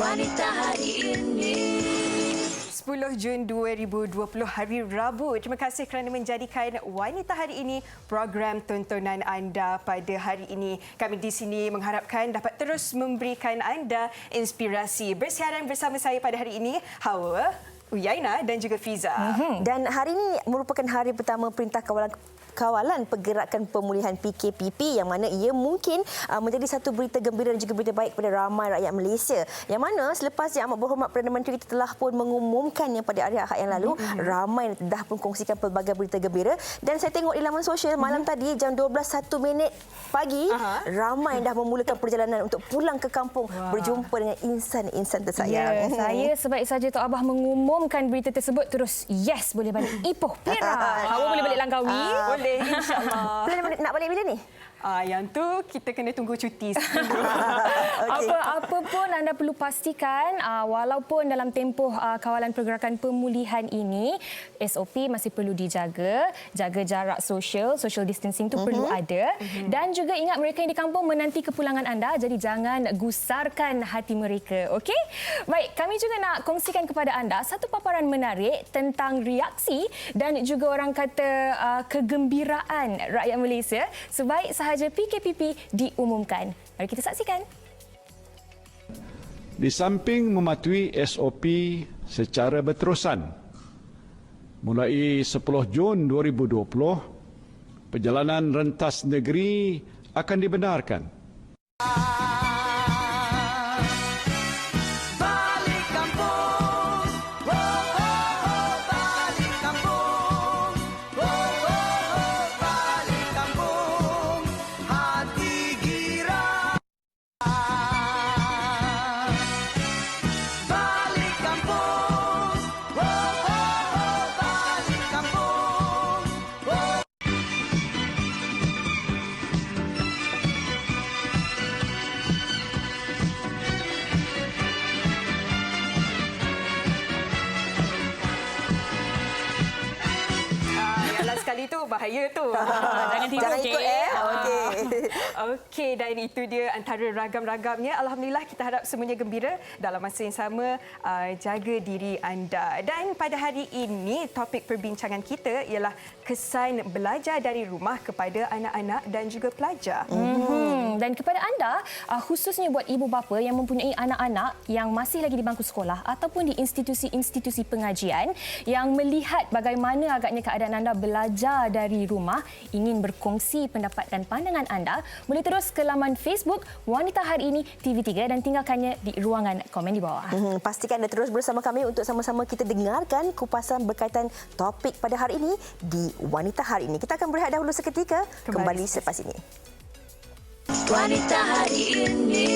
Wanita hari ini. 10 Jun 2020 hari Rabu. Terima kasih kerana menjadikan Wanita Hari Ini program tontonan anda pada hari ini. Kami di sini mengharapkan dapat terus memberikan anda inspirasi. Bersiaran bersama saya pada hari ini, Hawa, Uyaina dan juga Fiza. Dan hari ini merupakan hari pertama Perintah Kawalan Pergerakan Pemulihan PKPP, yang mana ia mungkin menjadi satu berita gembira dan juga berita baik kepada ramai rakyat Malaysia. Yang mana selepas Yang Amat Berhormat Perdana Menteri kita telah pun mengumumkannya pada hari Ahad yang lalu, ramai dah pun kongsikan pelbagai berita gembira. Dan saya tengok di laman sosial malam tadi jam 12:01 pagi, ramai dah memulakan perjalanan untuk pulang ke kampung berjumpa dengan insan-insan tersayang. Ya, saya sebaik saja Tok Abah mengumumkan berita tersebut terus yes boleh balik Ipoh Perak. Hawa boleh balik Langkawi. Boleh, insyaAllah. Nak balik bila ni? Yang tu kita kena tunggu cuti. Apa pun anda perlu pastikan, walaupun dalam tempoh kawalan pergerakan pemulihan ini, SOP masih perlu dijaga, jaga jarak social distancing tu perlu ada, dan juga ingat mereka yang di kampung menanti kepulangan anda, jadi jangan gusarkan hati mereka, okey? Baik, kami juga nak kongsikan kepada anda satu paparan menarik tentang reaksi dan juga orang kata kegembiraan rakyat Malaysia sebaik sahaja PKPP diumumkan. Mari kita saksikan. Di samping mematuhi SOP secara berterusan, mulai 10 Jun 2020, perjalanan rentas negeri akan dibenarkan. Sekali tu bahaya tu. Jangan tidur, Jangan ikut Okey, dan itu dia antara ragam-ragamnya. Alhamdulillah, kita harap semuanya gembira. Dalam masa yang sama, jaga diri anda. Dan pada hari ini, topik perbincangan kita ialah kesan belajar dari rumah kepada anak-anak dan juga pelajar. Dan kepada anda, khususnya buat ibu bapa yang mempunyai anak-anak yang masih lagi di bangku sekolah ataupun di institusi-institusi pengajian yang melihat bagaimana agaknya keadaan anda belajar dari rumah, ingin berkongsi pendapat dan pandangan anda, boleh terus ke laman Facebook Wanita Hari Ini TV3 dan tinggalkannya di ruangan komen di bawah. Pastikan anda terus bersama kami untuk sama-sama kita dengarkan kupasan berkaitan topik pada hari ini di Wanita Hari Ini. Kita akan berehat dahulu seketika, kembali selepas ini. Wanita hari ini.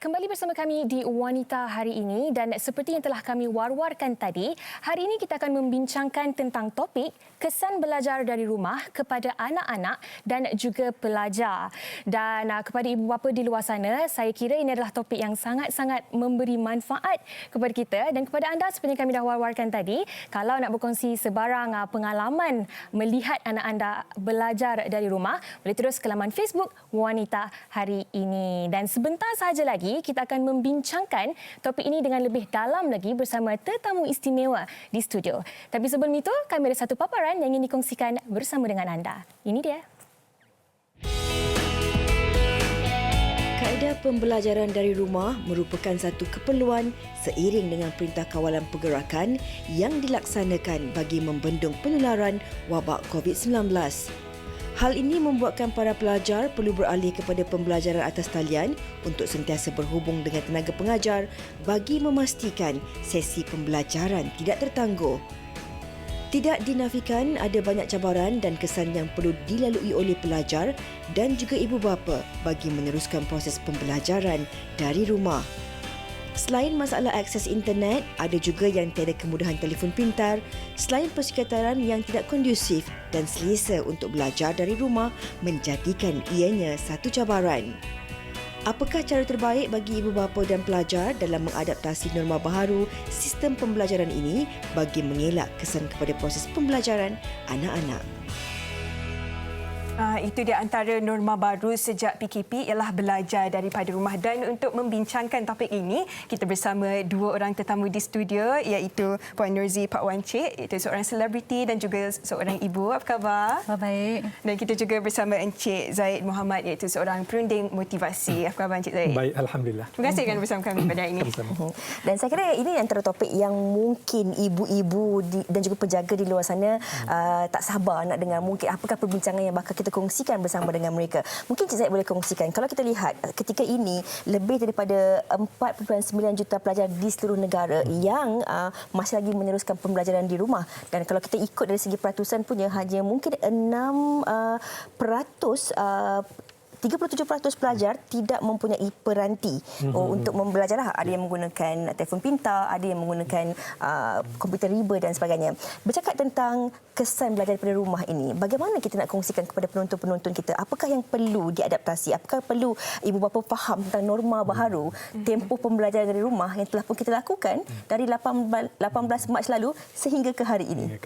Kembali bersama kami di Wanita Hari Ini, dan seperti yang telah kami war-warkan tadi, hari ini kita akan membincangkan tentang topik kesan belajar dari rumah kepada anak-anak dan juga pelajar. Dan kepada ibu bapa di luar sana, saya kira ini adalah topik yang sangat-sangat memberi manfaat kepada kita, dan kepada anda seperti yang kami dah war-warkan tadi, kalau nak berkongsi sebarang pengalaman melihat anak anda belajar dari rumah, boleh terus ke laman Facebook Wanita Hari Ini. Dan sebentar sahaja lagi kita akan membincangkan topik ini dengan lebih dalam lagi bersama tetamu istimewa di studio. Tapi sebelum itu, kami ada satu paparan yang ingin dikongsikan bersama dengan anda. Ini dia. Kaedah pembelajaran dari rumah merupakan satu keperluan seiring dengan Perintah Kawalan Pergerakan yang dilaksanakan bagi membendung penularan wabak COVID-19. Hal ini membuatkan para pelajar perlu beralih kepada pembelajaran atas talian untuk sentiasa berhubung dengan tenaga pengajar bagi memastikan sesi pembelajaran tidak tertangguh. Tidak dinafikan ada banyak cabaran dan kesan yang perlu dilalui oleh pelajar dan juga ibu bapa bagi meneruskan proses pembelajaran dari rumah. Selain masalah akses internet, ada juga yang tiada kemudahan telefon pintar, selain persekitaran yang tidak kondusif dan selesa untuk belajar dari rumah menjadikan ianya satu cabaran. Apakah cara terbaik bagi ibu bapa dan pelajar dalam mengadaptasi norma baharu sistem pembelajaran ini bagi mengelak kesan kepada proses pembelajaran anak-anak? Itu di antara norma baru sejak PKP ialah belajar daripada rumah. Dan untuk membincangkan topik ini, kita bersama dua orang tetamu di studio iaitu Puan Nurzi Pak Wan Cik, iaitu seorang selebriti dan juga seorang ibu. Apa khabar? Baik. Dan kita juga bersama Encik Zaid Muhammad iaitu seorang perunding motivasi. Apa khabar Encik Zaid? Baik, Alhamdulillah. Terima kasih kerana bersama kami pada hari ini. Dan saya kira ini antara topik yang mungkin ibu-ibu dan juga penjaga di luar sana tak sabar nak dengar. Mungkin apakah perbincangan yang bakal kita kongsikan bersama dengan mereka. Mungkin Cik Zaid boleh kongsikan. Kalau kita lihat ketika ini lebih daripada 4.9 juta pelajar di seluruh negara yang masih lagi meneruskan pembelajaran di rumah. Dan kalau kita ikut dari segi peratusan punya, hanya mungkin 37% pelajar tidak mempunyai peranti untuk membelajar. Ada yang menggunakan telefon pintar, ada yang menggunakan komputer riba dan sebagainya. Bercakap tentang kesan belajar daripada rumah ini, bagaimana kita nak kongsikan kepada penonton-penonton kita? Apakah yang perlu diadaptasi? Apakah perlu ibu bapa faham tentang norma baharu tempoh pembelajaran dari rumah yang telah pun kita lakukan dari 18 Mac lalu sehingga ke hari ini?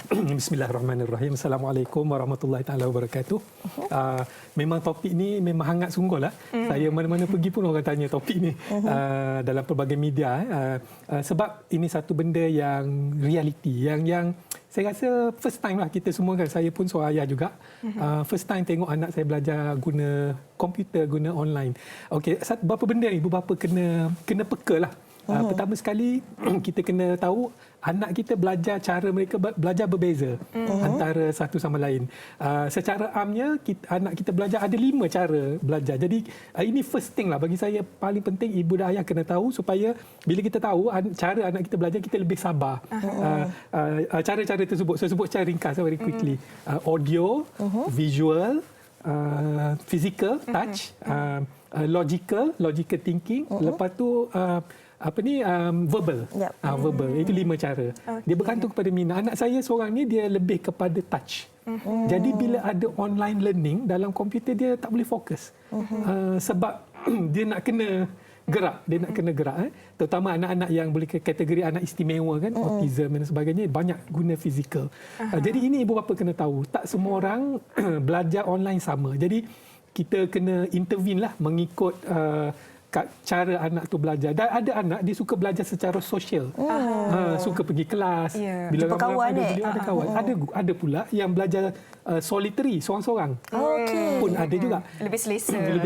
Bismillahirrahmanirrahim. Assalamualaikum warahmatullahi taala wabarakatuh. Memang topik ini memang hangat sungguh lah. Saya mana-mana pergi pun orang tanya topik ini dalam pelbagai media. Sebab ini satu benda yang realiti, yang saya rasa first time lah kita semua kan. Saya pun seorang ayah juga. First time tengok anak saya belajar guna komputer, guna online. Okey, beberapa benda ibu bapa kena peka lah. Pertama sekali kita kena tahu anak kita belajar, cara mereka belajar berbeza antara satu sama lain. Secara amnya anak kita belajar ada 5 cara belajar. Jadi ini first thing lah bagi saya, paling penting ibu dan ayah kena tahu supaya bila kita tahu cara anak kita belajar, kita lebih sabar. Cara-cara tersebut saya sebut secara ringkas very quickly. Audio, visual, physical, touch, logical thinking, lepas tu verbal. Verbal itu 5 cara. Dia bergantung kepada minat. Anak saya seorang ni dia lebih kepada touch. Jadi bila ada online learning dalam komputer, dia tak boleh fokus. Sebab dia nak kena gerak, terutama anak-anak yang boleh kategori anak istimewa kan, autism dan sebagainya, banyak guna fizikal. Jadi ini ibu bapa kena tahu, tak semua orang belajar online sama. Jadi kita kena intervene lah mengikut cara anak tu belajar. Dan ada anak dia suka belajar secara sosial. Suka pergi kelas. Bila jumpa kawan ada kawan. Ada pula yang belajar solitary, seorang-seorang. Pun ada juga. Lebih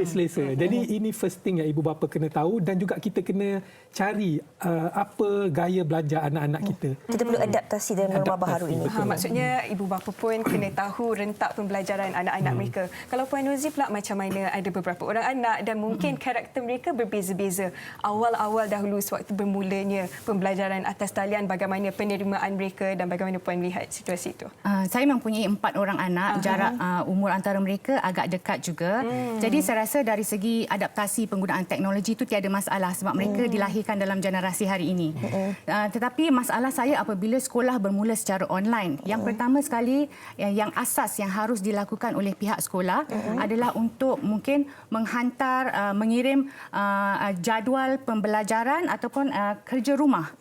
selesa. Jadi ini first thing yang ibu bapa kena tahu, dan juga kita kena cari apa gaya belajar anak-anak kita. Kita perlu adaptasi dengan norma baharu ini. Maksudnya ibu bapa pun kena tahu rentak pembelajaran anak-anak mereka. Kalau Puan Nurzi pula macam mana? Ada beberapa orang anak dan mungkin karakter mereka berbeza-beza. Awal-awal dahulu sewaktu bermulanya pembelajaran atas talian, bagaimana penerimaan mereka dan bagaimana Puan lihat situasi itu? Saya mempunyai 4 orang anak, jarak umur antara mereka agak dekat juga. Jadi saya rasa dari segi adaptasi penggunaan teknologi itu tiada masalah sebab mereka dilahirkan dalam generasi hari ini. Tetapi masalah saya apabila sekolah bermula secara online. Yang pertama sekali, yang asas yang harus dilakukan oleh pihak sekolah adalah untuk mungkin menghantar, mengirim jadual pembelajaran ataupun kerja rumah.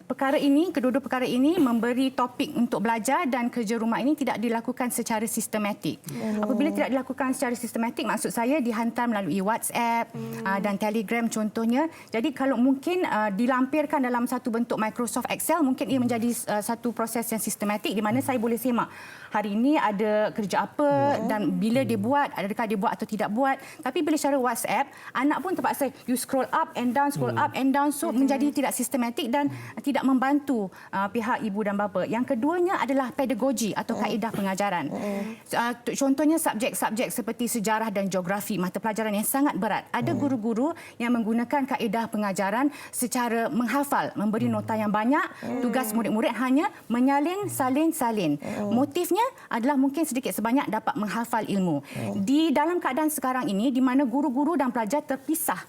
Kedua-dua perkara ini memberi topik untuk belajar, dan kerja rumah ini tidak dilakukan secara sistematik. Apabila tidak dilakukan secara sistematik, maksud saya dihantar melalui WhatsApp dan Telegram contohnya. Jadi kalau mungkin dilampirkan dalam satu bentuk Microsoft Excel, mungkin ia menjadi satu proses yang sistematik di mana saya boleh semak hari ini ada kerja apa dan bila dia buat, adakah dia buat atau tidak buat. Tapi bila secara WhatsApp, anak pun terpaksa you scroll up and down, so menjadi tidak sistematik dan tidak membantu pihak ibu dan bapa. Yang keduanya adalah pedagogi atau kaedah pengajaran. Contohnya subjek-subjek seperti sejarah dan geografi, mata pelajaran yang sangat berat. Ada guru-guru yang menggunakan kaedah pengajaran secara menghafal, memberi nota yang banyak, tugas murid-murid hanya menyalin, salin. Motifnya adalah mungkin sedikit sebanyak dapat menghafal ilmu. Di dalam keadaan sekarang ini, di mana guru-guru dan pelajar terpisah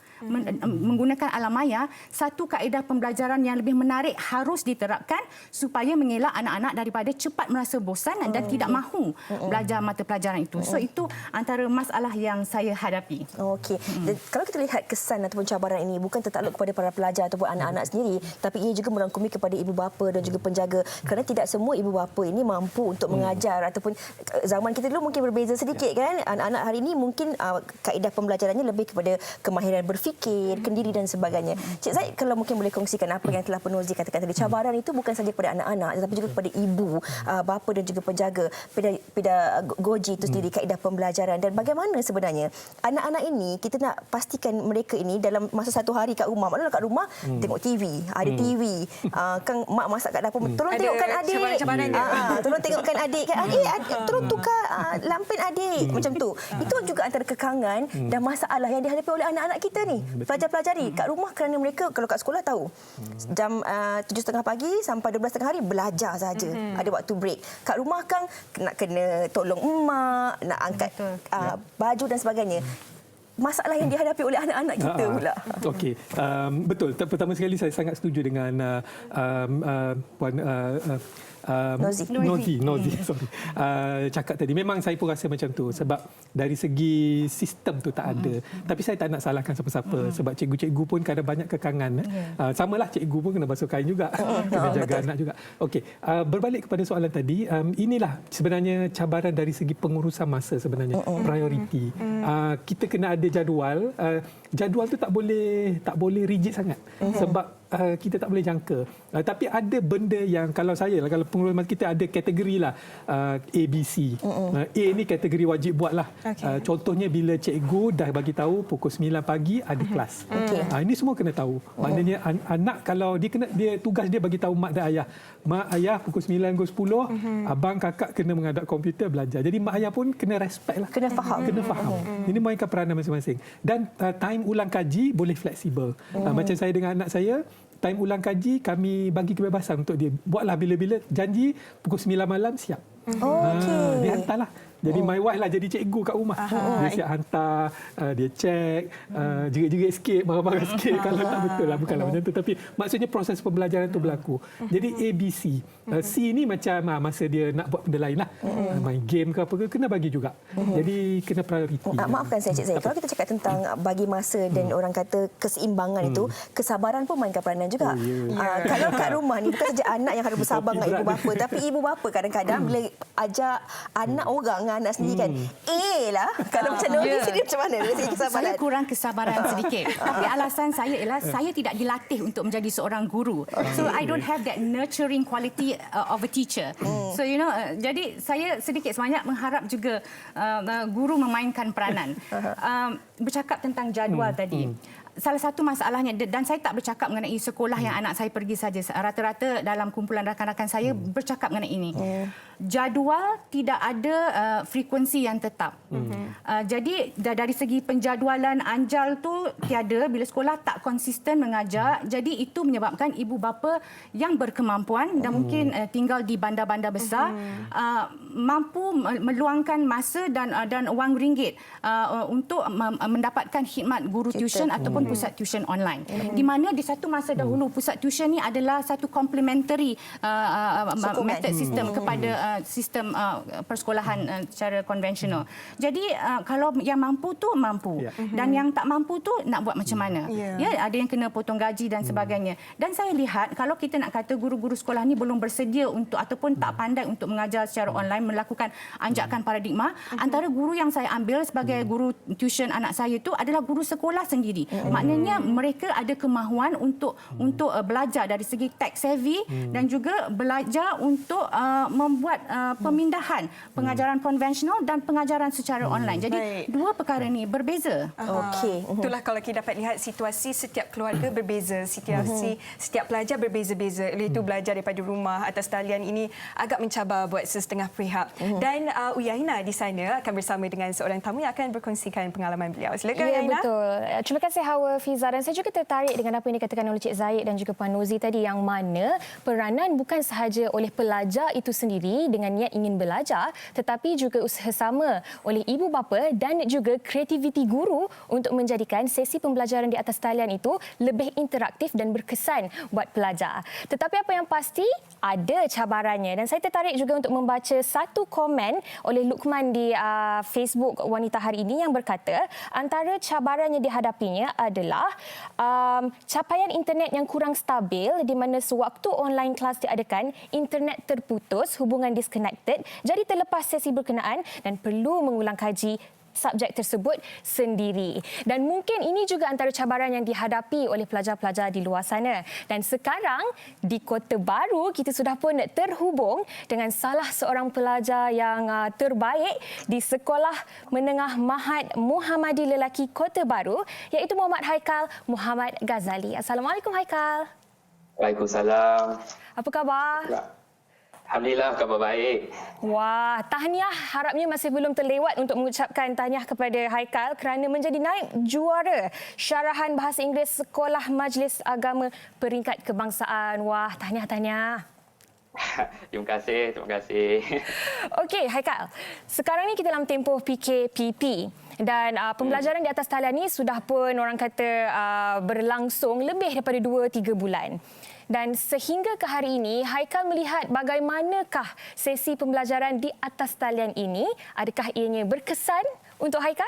menggunakan alam maya, satu kaedah pembelajaran yang lebih menarik baik harus diterapkan supaya mengelak anak-anak daripada cepat merasa bosan dan tidak mahu belajar mata pelajaran itu. So itu antara masalah yang saya hadapi. Okey. Kalau kita lihat kesan ataupun cabaran ini bukan tertakluk kepada para pelajar ataupun anak-anak sendiri, tapi ia juga merangkumi kepada ibu bapa dan juga penjaga, kerana tidak semua ibu bapa ini mampu untuk mengajar ataupun zaman kita dulu mungkin berbeza sedikit kan. Anak-anak hari ini mungkin kaedah pembelajarannya lebih kepada kemahiran berfikir, kendiri dan sebagainya. Cik Zaid, kalau mungkin boleh kongsikan apa yang telah Penurzi katakan tadi, cabaran itu bukan saja kepada anak-anak tetapi juga kepada ibu, bapa dan juga penjaga, pedagogi itu sendiri, kaedah pembelajaran, dan bagaimana sebenarnya anak-anak ini kita nak pastikan mereka ini dalam masa satu hari kat rumah, maknanya kat rumah tengok TV, ada TV, kan mak masak kat dapur, tolong tengokkan adik, tolong tengokkan adik, tolong tukar lampin adik, macam tu. Itu juga antara kekangan dan masalah yang dihadapi oleh anak-anak kita ni, pelajar-pelajari kat rumah, kerana mereka kalau kat sekolah tahu jam 7.30 pagi sampai 12.30 hari belajar saja, ada waktu break. Kat rumah kan nak kena tolong emak, nak angkat baju dan sebagainya. Masalah yang dihadapi oleh anak-anak kita pula. Okey, betul. Pertama sekali saya sangat setuju dengan Puan Nozi sorry, cakap tadi. Memang saya pun rasa macam tu, sebab dari segi sistem tu tak ada. Tapi saya tak nak salahkan siapa-siapa, sebab cikgu-cikgu pun kadang banyak kekangan. Samalah cikgu pun kena basuh kain juga, kena jaga anak juga. Okey, berbalik kepada soalan tadi, inilah sebenarnya cabaran dari segi pengurusan masa sebenarnya, prioriti. Kita kena ada jadual. Jadual tu tak boleh rigid sangat, sebab kita tak boleh jangka. Tapi ada benda yang kalau pengurusan masa kita ada kategori lah, A, B, C. A ni kategori wajib buat lah. Contohnya bila cikgu dah bagi tahu pukul 9 pagi ada kelas. Ini semua kena tahu. Maknanya anak kalau dia tugas dia bagi tahu mak dan ayah. Mak, ayah pukul 9 ke 10, abang, kakak kena menghadap komputer belajar. Jadi mak ayah pun kena respect lah. Kena faham. Ini mainkan peranan masing-masing. Dan time ulang kaji boleh fleksibel. Macam saya dengan anak saya, time ulang kaji kami bagi kebebasan untuk dia. Buatlah bila-bila, janji pukul 9 malam siap. Dia hantarlah. Jadi my wife lah jadi cikgu kat rumah. Dia siap hantar, dia cek, jerit-jerit sikit, marah-marah sikit kalau tak betul lah. Bukanlah macam tu. Tapi maksudnya proses pembelajaran tu berlaku. Jadi A, B, C. C ni macam masa dia nak buat benda lain lah. Main game ke apa ke, kena bagi juga. Jadi kena prioriti. Maafkan saya Cik Zaid, kalau kita cakap tentang bagi masa dan orang kata keseimbangan itu, kesabaran pun mainkan peranan juga. Kalau kat rumah ni bukan saja anak yang harus bersabar dengan ibu bapa, tapi ibu bapa kadang-kadang bila ajak anak orang dengan anak sendiri kan, lah. Kalau macam Nuri sendiri macam mana dari segi kesabaran? Saya kurang kesabaran sedikit. Tapi alasan saya ialah saya tidak dilatih untuk menjadi seorang guru. So I don't have that nurturing quality of a teacher. So jadi saya sedikit sebanyak mengharap juga guru memainkan peranan. Bercakap tentang jadual tadi. Salah satu masalahnya, dan saya tak bercakap mengenai sekolah yang anak saya pergi saja. Rata-rata dalam kumpulan rakan-rakan saya bercakap mengenai ini. Jadual tidak ada frekuensi yang tetap. Jadi dari segi penjadualan anjal tu tiada, bila sekolah tak konsisten mengajar. Jadi itu menyebabkan ibu bapa yang berkemampuan dan mungkin tinggal di bandar-bandar besar mampu meluangkan masa dan wang ringgit untuk mendapatkan khidmat guru tuition ataupun pusat tuition online. Di mana di satu masa dahulu pusat tuition ni adalah satu complementary method sistem kepada sistem persekolahan secara konvensional. Jadi kalau yang mampu tu mampu dan yang tak mampu tu nak buat macam mana? Ada yang kena potong gaji dan sebagainya. Dan saya lihat kalau kita nak kata guru-guru sekolah ni belum bersedia untuk ataupun tak pandai untuk mengajar secara online, melakukan anjakan paradigma, antara guru yang saya ambil sebagai guru tuition anak saya tu adalah guru sekolah sendiri. Maknanya mereka ada kemahuan untuk belajar dari segi tech savvy dan juga belajar untuk membuat pemindahan pengajaran konvensional dan pengajaran secara online. Jadi dua perkara ni berbeza. Itulah kalau kita dapat lihat situasi setiap keluarga berbeza, situasi setiap pelajar berbeza-beza. Oleh itu belajar daripada rumah atas talian ini agak mencabar buat sesetengah pihak. pihak. Dan Uyaina di sana akan bersama dengan seorang tamu yang akan berkongsikan pengalaman beliau. Silakan Ya, Uyaina. betul. Terima kasih Hawa, Fiza. Dan saya juga tertarik dengan apa yang dikatakan oleh Cik Zaid dan juga Puan Nozi tadi, yang mana peranan bukan sahaja oleh pelajar itu sendiri dengan niat ingin belajar, tetapi juga usaha sama oleh ibu bapa dan juga kreativiti guru untuk menjadikan sesi pembelajaran di atas talian itu lebih interaktif dan berkesan buat pelajar. Tetapi apa yang pasti, ada cabarannya. Dan saya tertarik juga untuk membaca satu komen oleh Lukman di Facebook Wanita Hari Ini yang berkata, antara cabaran yang dihadapinya adalah capaian internet yang kurang stabil, di mana sewaktu online kelas diadakan, internet terputus, hubungan disconnected, jadi terlepas sesi berkenaan dan perlu mengulang kaji subjek tersebut sendiri. Dan mungkin ini juga antara cabaran yang dihadapi oleh pelajar-pelajar di luar sana. Dan sekarang di Kota Baru, kita sudah pun terhubung dengan salah seorang pelajar yang terbaik di Sekolah Menengah Mahad Muhammadi Lelaki Kota Baru, iaitu Muhammad Haikal Muhammad Ghazali. Assalamualaikum Haikal. Waalaikumsalam. Apa khabar? Alhamdulillah, khabar baik. Wah, tahniah harapnya masih belum terlewat untuk mengucapkan tahniah kepada Haikal kerana menjadi naib juara syarahan bahasa Inggeris Sekolah Majlis Agama peringkat kebangsaan. Wah, tahniah. Terima kasih. Okey, Haikal. Sekarang ni kita dalam tempoh PKPP dan pembelajaran di atas talian ni sudah pun orang kata berlangsung lebih daripada 2-3 bulan. Dan sehingga ke hari ini, Haikal melihat bagaimanakah sesi pembelajaran di atas talian ini? Adakah ianya berkesan untuk Haikal?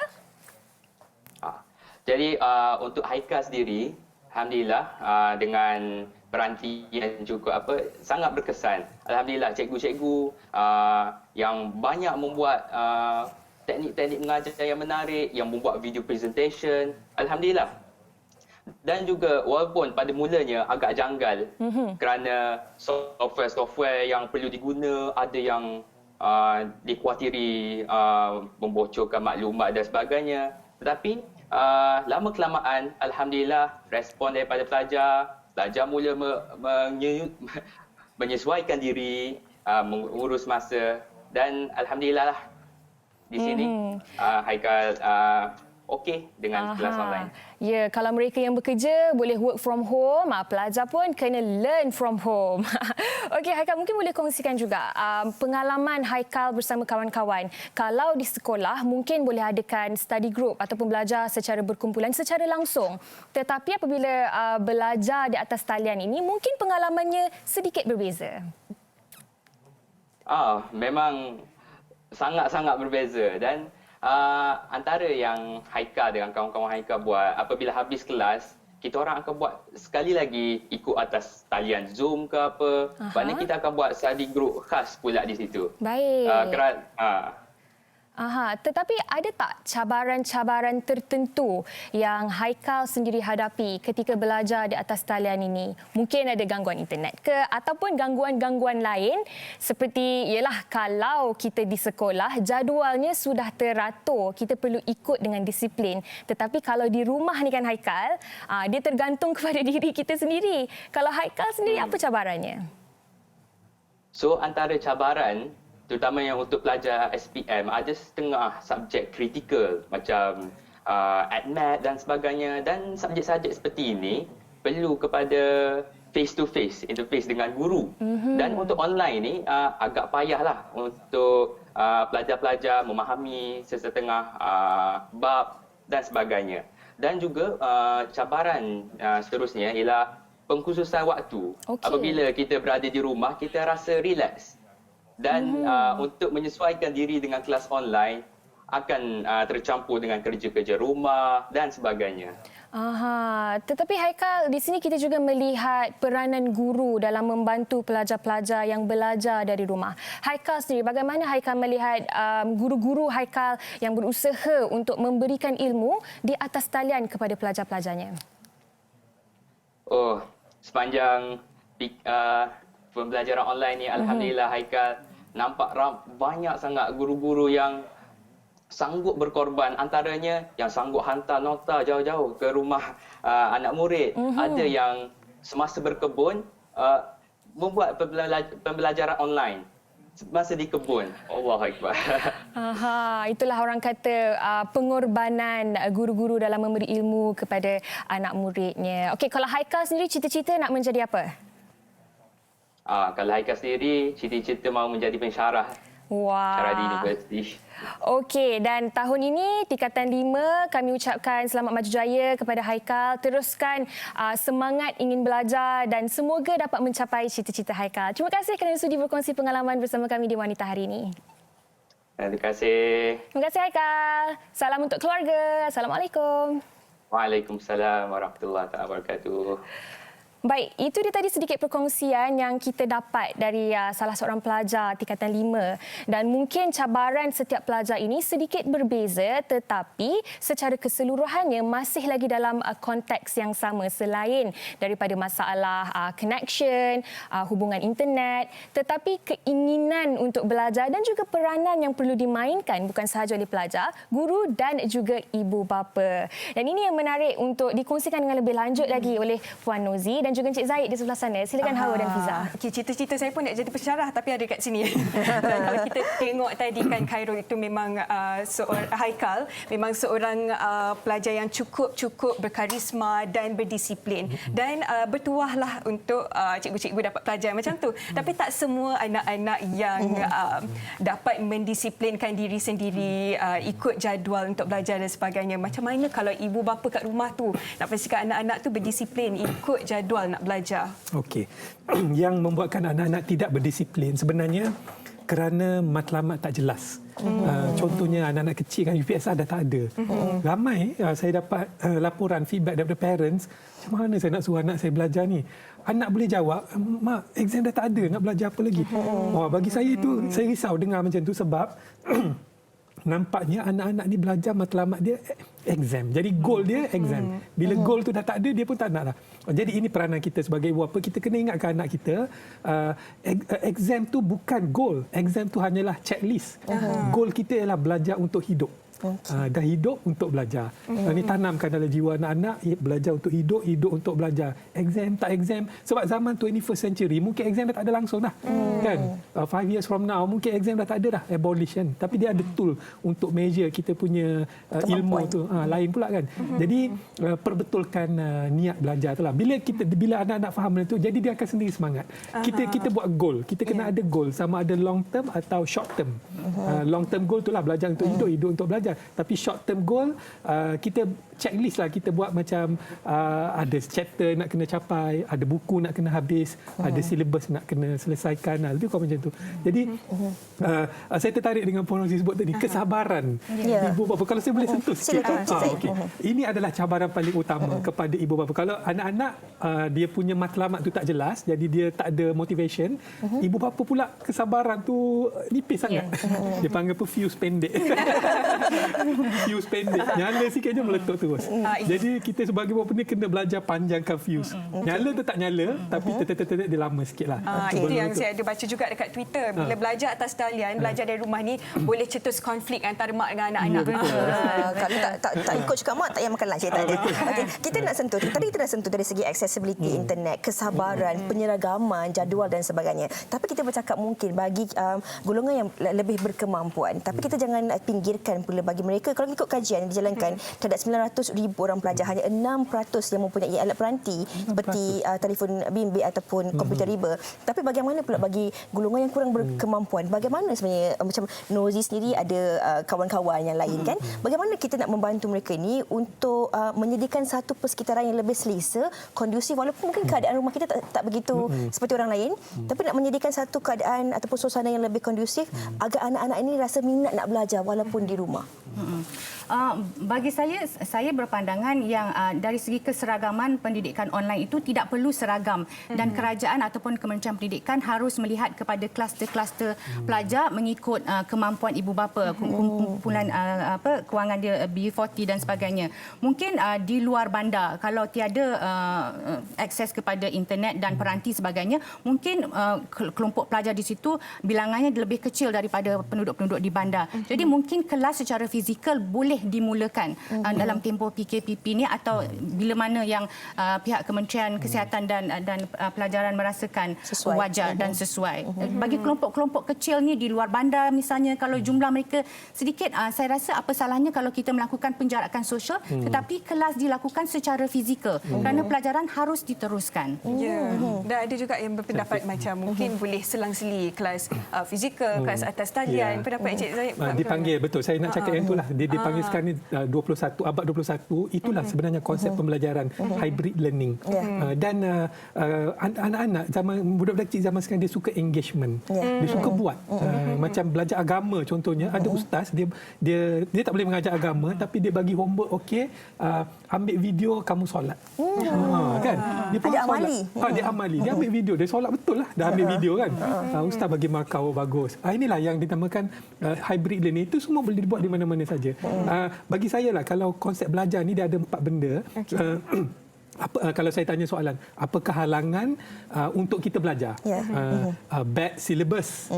Jadi untuk Haikal sendiri, alhamdulillah dengan peranti yang juga sangat berkesan. Alhamdulillah cikgu-cikgu yang banyak membuat teknik-teknik mengajar yang menarik, yang membuat video presentation. Alhamdulillah. Dan juga walaupun pada mulanya agak janggal kerana software yang perlu diguna ada yang dikhawatiri membocorkan maklumat dan sebagainya. Tetapi lama kelamaan alhamdulillah respon daripada pelajar mula menyesuaikan diri, mengurus masa dan alhamdulillah lah di sini Haikal okey dengan kelas online. Ya, kalau mereka yang bekerja boleh work from home, pelajar pun kena learn from home. Okey, Haikal, mungkin boleh kongsikan juga pengalaman Haikal bersama kawan-kawan. Kalau di sekolah mungkin boleh adakan study group ataupun belajar secara berkumpulan secara langsung. Tetapi apabila belajar di atas talian ini, mungkin pengalamannya sedikit berbeza. Memang sangat-sangat berbeza dan antara yang Haikal dengan kawan-kawan Haikal buat, apabila habis kelas, kita orang akan buat sekali lagi ikut atas talian Zoom ke apa. Maknanya kita akan buat study group khas pula di situ. Baik. Tetapi ada tak cabaran-cabaran tertentu yang Haikal sendiri hadapi ketika belajar di atas talian ini? Mungkin ada gangguan internet ke ataupun gangguan-gangguan lain seperti ialah kalau kita di sekolah jadualnya sudah teratur, kita perlu ikut dengan disiplin. Tetapi kalau di rumah ni kan Haikal, dia tergantung kepada diri kita sendiri. Kalau Haikal sendiri apa cabarannya? So antara cabaran terutama yang untuk pelajar SPM, ada setengah subjek kritikal macam AdMat dan sebagainya, dan subjek-subjek seperti ini perlu kepada face-to-face, interface dengan guru. Dan untuk online ni agak payahlah untuk pelajar-pelajar memahami sesetengah bab dan sebagainya. Dan juga cabaran seterusnya ialah pengkhususan waktu. Apabila kita berada di rumah, kita rasa relax. Dan untuk menyesuaikan diri dengan kelas online akan tercampur dengan kerja-kerja rumah dan sebagainya. Tetapi Haikal, di sini kita juga melihat peranan guru dalam membantu pelajar-pelajar yang belajar dari rumah. Haikal sendiri, bagaimana Haikal melihat guru-guru Haikal yang berusaha untuk memberikan ilmu di atas talian kepada pelajar-pelajarnya? Sepanjang pembelajaran online ni, alhamdulillah Haikal nampak banyak sangat guru-guru yang sanggup berkorban, antaranya yang sanggup hantar nota jauh-jauh ke rumah anak murid. Ada yang semasa berkebun membuat pembelajaran online. masa di kebun. Allahu Akbar. Itulah orang kata pengorbanan guru-guru dalam memberi ilmu kepada anak muridnya. Okey, kalau Haikal sendiri cita-cita nak menjadi apa? Kalau Haikal sendiri, cita-cita mahu menjadi pensyarah. Syarah di universiti. Okey, dan tahun ini tingkatan 5 kami ucapkan selamat maju jaya kepada Haikal. Teruskan semangat ingin belajar dan semoga dapat mencapai cita-cita Haikal. Terima kasih kerana sudi berkongsi pengalaman bersama kami di Wanita hari ini. Terima kasih. Terima kasih Haikal. Salam untuk keluarga. Assalamualaikum. Waalaikumsalam warahmatullahi wabarakatuh. Baik, itu dia tadi sedikit perkongsian yang kita dapat dari salah seorang pelajar tingkatan 5 dan mungkin cabaran setiap pelajar ini sedikit berbeza tetapi secara keseluruhannya masih lagi dalam konteks yang sama selain daripada masalah connection, hubungan internet tetapi keinginan untuk belajar dan juga peranan yang perlu dimainkan bukan sahaja oleh pelajar, guru dan juga ibu bapa. Dan ini yang menarik untuk dikongsikan dengan lebih lanjut lagi oleh Puan Nozi dan juga Encik Zaid di sebelah sana. Silakan Hawa dan Fiza. Okay, cita-cita saya pun nak jadi pensyarah tapi ada kat sini. Dan kalau kita tengok tadi kan Khairul itu memang Haikal memang seorang pelajar yang cukup berkarisma dan berdisiplin dan bertuahlah untuk cikgu-cikgu dapat pelajar macam tu. Tapi tak semua anak-anak yang dapat mendisiplinkan diri sendiri, ikut jadual untuk belajar dan sebagainya. Macam mana kalau ibu bapa kat rumah tu nak pastikan anak-anak tu berdisiplin, ikut jadual nak belajar? Okey. Yang membuatkan anak-anak tidak berdisiplin sebenarnya kerana matlamat tak jelas. Contohnya anak-anak kecil kan UPSR dah tak ada. Ramai saya dapat laporan feedback daripada parents, macam mana saya nak suruh anak saya belajar ni? Anak boleh jawab, mak exam dah tak ada, nak belajar apa lagi? Bagi saya itu saya risau dengar macam tu sebab nampaknya anak-anak ni belajar matlamat dia exam. Jadi goal dia exam. Bila goal tu dah tak ada, dia pun tak nak lah. Jadi ini peranan kita sebagai ibu bapa. Kita kena ingatkan anak kita, exam tu bukan goal. Exam tu hanyalah checklist. Goal kita ialah belajar untuk hidup. Dah hidup untuk belajar. Ini tanamkan dalam jiwa anak-anak, belajar untuk hidup, hidup untuk belajar. Exam tak exam. Sebab zaman 21st century, mungkin exam dah tak ada langsung dah. Kan? 5 years from now, mungkin exam dah tak ada dah. Abolish kan. Tapi dia ada tool untuk measure kita punya ilmu tu. Lain pula kan. Jadi, perbetulkan niat belajar tu lah. Bila anak-anak faham benda tu, jadi dia akan sendiri semangat. Kita buat goal. Kita kena ada goal. Sama ada long term atau short term. Long term goal tu lah belajar untuk hidup, hidup untuk belajar. Tapi short term goal, kita checklist lah. Kita buat macam ada chapter nak kena capai, ada buku nak kena habis, ada silibus nak kena selesaikan. Lebih kurang macam tu. Jadi, saya tertarik dengan Puan Nozi sebut tadi, kesabaran ibu bapa. Kalau saya boleh sentuh sikit. Okay. Ini adalah cabaran paling utama kepada ibu bapa. Kalau anak-anak dia punya matlamat tu tak jelas, jadi dia tak ada motivation, ibu bapa pula kesabaran tu nipis sangat. Dia panggil apa, fuse pendek. Fuse pendek. Nyala sikit je meletup terus. Jadi kita sebagai bapa ni kena belajar panjangkan fuse. Nyala tu tak nyala, tapi tetet dia lama sikit lah. Itu yang saya ada baca juga dekat Twitter. Bila belajar atas talian, belajar dari rumah ni boleh cetus konflik antara mak dengan anak-anak. Kalau tak ikut cakap mak, tak payah makan lunch tadi. Okay. Kita nak sentuh. Tadi kita dah sentuh dari segi accessibility internet, kesabaran, penyeragaman, jadual dan sebagainya. Tapi kita bercakap mungkin bagi golongan yang lebih berkemampuan. Tapi kita jangan pinggirkan pula bagi mereka. Kalau ikut kajian yang dijalankan, terhadap 900,000 orang pelajar, hanya 6% yang mempunyai alat peranti seperti telefon bimbit ataupun komputer riba. Tapi bagaimana pula bagi golongan yang kurang berkemampuan? Bagaimana sebenarnya, macam Nozi sendiri ada kawan-kawan yang lain kan? Bagaimana kita nak membantu mereka ini untuk menyediakan satu persekitaran yang lebih selesa, kondusif, walaupun mungkin keadaan rumah kita tak begitu seperti orang lain, tapi nak menyediakan satu keadaan ataupun suasana yang lebih kondusif agar anak-anak ini rasa minat nak belajar walaupun di rumah. Bagi saya berpandangan yang dari segi keseragaman pendidikan online itu tidak perlu seragam dan kerajaan ataupun Kementerian Pendidikan harus melihat kepada kluster-kluster pelajar mengikut kemampuan ibu bapa, kumpulan kewangan dia B40 dan sebagainya. Mungkin di luar bandar kalau tiada akses kepada internet dan peranti sebagainya, mungkin kelompok pelajar di situ bilangannya lebih kecil daripada penduduk-penduduk di bandar. Jadi mungkin kelas secara secara fizikal boleh dimulakan dalam tempoh PKPP ni, atau bila mana yang pihak Kementerian Kesihatan dan pelajaran merasakan wajar dan sesuai. Bagi kelompok-kelompok kecil ni di luar bandar misalnya, kalau jumlah mereka sedikit, saya rasa apa salahnya kalau kita melakukan penjarakan sosial tetapi kelas dilakukan secara fizikal kerana pelajaran harus diteruskan. Ya. Dan ada juga yang berpendapat macam mungkin boleh selang-seli kelas fizikal, kelas atas talian. Pendapat Encik Zahid? Dipanggil, betul. Saya nak cakap yang itulah. Dia dipanggil sekarang ni 21, abad 21. Itulah sebenarnya konsep pembelajaran hybrid learning. Dan anak-anak, budak-budak kecil zaman sekarang dia suka engagement. Dia suka buat. Macam belajar agama contohnya, ada ustaz, dia tak boleh mengajar agama tapi dia bagi homework, okey, ambil video kamu solat. Kan? Dia pun amali. Dia amali. Dia ambil video, dia solat betul lah. Dah ambil video kan. Ustaz bagi markah bagus. Inilah yang dinamakan hybrid learning. Itu semua boleh dibuat di mana-mana saja. Bagi saya lah, kalau konsep belajar ni dia ada 4 benda. Kalau saya tanya soalan, apakah halangan untuk kita belajar? Bad syllabus,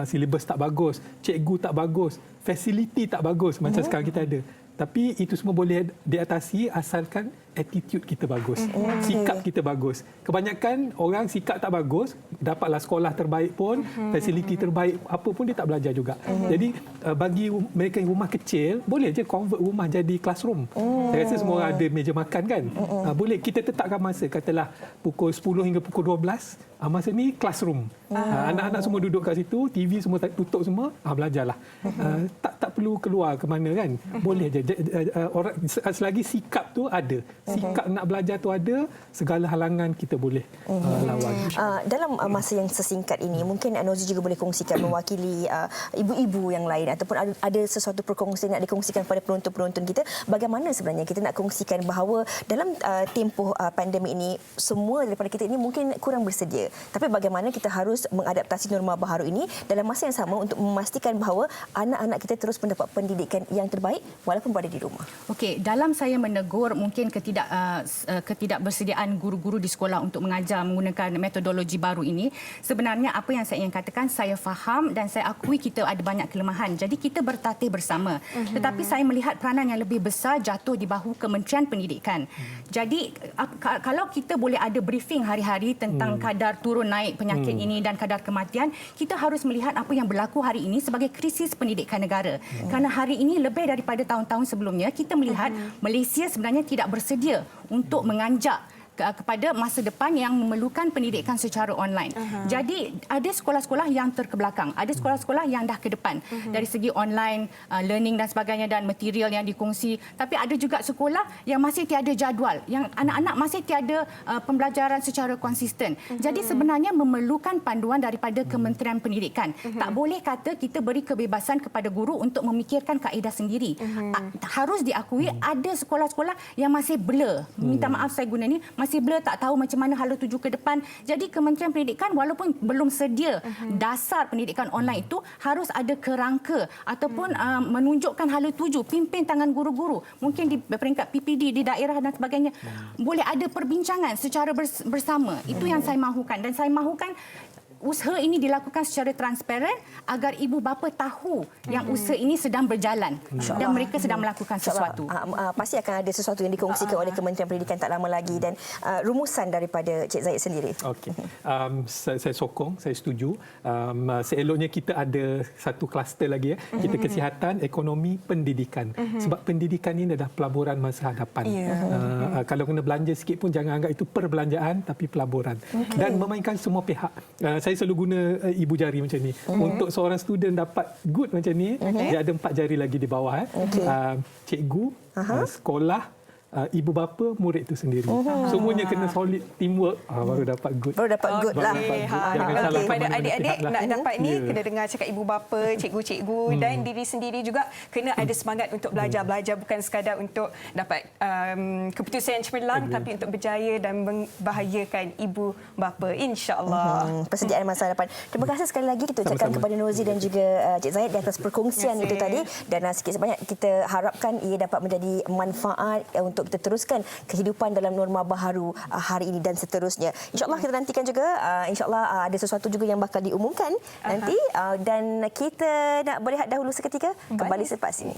syllabus tak bagus, cikgu tak bagus, facility tak bagus macam sekarang kita ada. Tapi itu semua boleh diatasi asalkan attitude kita bagus, sikap kita bagus. Kebanyakan orang sikap tak bagus, dapatlah sekolah terbaik pun, fasiliti terbaik apa pun dia tak belajar juga. Jadi bagi mereka yang rumah kecil, boleh je convert rumah jadi classroom. Saya rasa semua orang ada meja makan kan. Boleh kita tetapkan masa, katalah pukul 10 hingga pukul 12. Masa ni classroom. Anak-anak semua duduk kat situ, TV semua tutup semua, belajarlah. Tak perlu keluar ke mana kan. Boleh je. Orang selagi sikap tu ada, sikap nak belajar tu ada, segala halangan kita boleh lawan. Dalam masa yang sesingkat ini, mungkin Nozi juga boleh kongsikan mewakili ibu-ibu yang lain ataupun ada sesuatu perkongsian nak dikongsikan kepada penonton-penonton kita, bagaimana sebenarnya kita nak kongsikan bahawa dalam tempoh pandemik ini, semua daripada kita ini mungkin kurang bersedia. Tapi bagaimana kita harus mengadaptasi norma baharu ini dalam masa yang sama untuk memastikan bahawa anak-anak kita terus mendapat pendidikan yang terbaik walaupun berada di rumah. Okey, dalam saya menegur mungkin ketidakbersediaan guru-guru di sekolah untuk mengajar menggunakan metodologi baru ini, sebenarnya apa yang saya ingin katakan, saya faham dan saya akui kita ada banyak kelemahan. Jadi kita bertatih bersama. Tetapi saya melihat peranan yang lebih besar jatuh di bahu Kementerian Pendidikan. Jadi kalau kita boleh ada briefing hari-hari tentang kadar turun naik penyakit ini dan kadar kematian, kita harus melihat apa yang berlaku hari ini sebagai krisis pendidikan negara. Kerana hari ini lebih daripada tahun-tahun sebelumnya, kita melihat Malaysia sebenarnya tidak bersedia untuk menganjak kepada masa depan yang memerlukan pendidikan secara online. Jadi ada sekolah-sekolah yang terkebelakang, ada sekolah-sekolah yang dah ke depan dari segi online learning dan sebagainya dan material yang dikongsi. Tapi ada juga sekolah yang masih tiada jadual, yang anak-anak masih tiada pembelajaran secara konsisten. Jadi sebenarnya memerlukan panduan daripada Kementerian Pendidikan. Tak boleh kata kita beri kebebasan kepada guru untuk memikirkan kaedah sendiri. Harus diakui ada sekolah-sekolah yang masih blur. Minta maaf saya guna ni, masih blur, tak tahu macam mana hala tuju ke depan. Jadi Kementerian Pendidikan walaupun belum sedia dasar pendidikan online itu, harus ada kerangka ataupun menunjukkan hala tuju, pimpin tangan guru-guru. Mungkin di peringkat PPD di daerah dan sebagainya. Boleh ada perbincangan secara bersama. Itu yang saya mahukan, dan saya mahukan usaha ini dilakukan secara transparan agar ibu bapa tahu yang usaha ini sedang berjalan dan mereka sedang melakukan sesuatu. Pasti akan ada sesuatu yang dikongsikan oleh Kementerian Pendidikan tak lama lagi, dan rumusan daripada Cik Zahid sendiri. Okey. Saya sokong, saya setuju. Seeloknya kita ada satu kluster lagi ya. Kita kesihatan, ekonomi, pendidikan. Sebab pendidikan ini adalah pelaburan masa hadapan. Kalau kena belanja sikit pun jangan anggap itu perbelanjaan tapi pelaburan. Dan memainkan semua pihak. Saya selalu guna ibu jari macam ni. Untuk seorang student dapat good macam ni, dia ada 4 jari lagi di bawah. Cikgu, sekolah, ibu bapa, murid itu sendiri. Semuanya kena solid teamwork, baru dapat good. Baru dapat good lah. Jangan salah Pada adik-adik nak dapat ni, kena dengar cakap ibu bapa, cikgu-cikgu dan diri sendiri juga kena ada semangat untuk belajar. Belajar bukan sekadar untuk dapat keputusan yang cemerlang, tapi untuk berjaya dan membahayakan ibu bapa, insya-Allah. Persediaan masa depan. Terima kasih sekali lagi kita ucapkan kepada Nozi dan juga Cik Zahid di atas perkongsian itu tadi, dan sikit sebanyak kita harapkan ia dapat menjadi manfaat untuk kita teruskan kehidupan dalam norma baharu hari ini dan seterusnya. InsyaAllah kita nantikan juga, insyaAllah ada sesuatu juga yang bakal diumumkan nanti, dan kita nak berehat dahulu seketika, kembali selepas ini.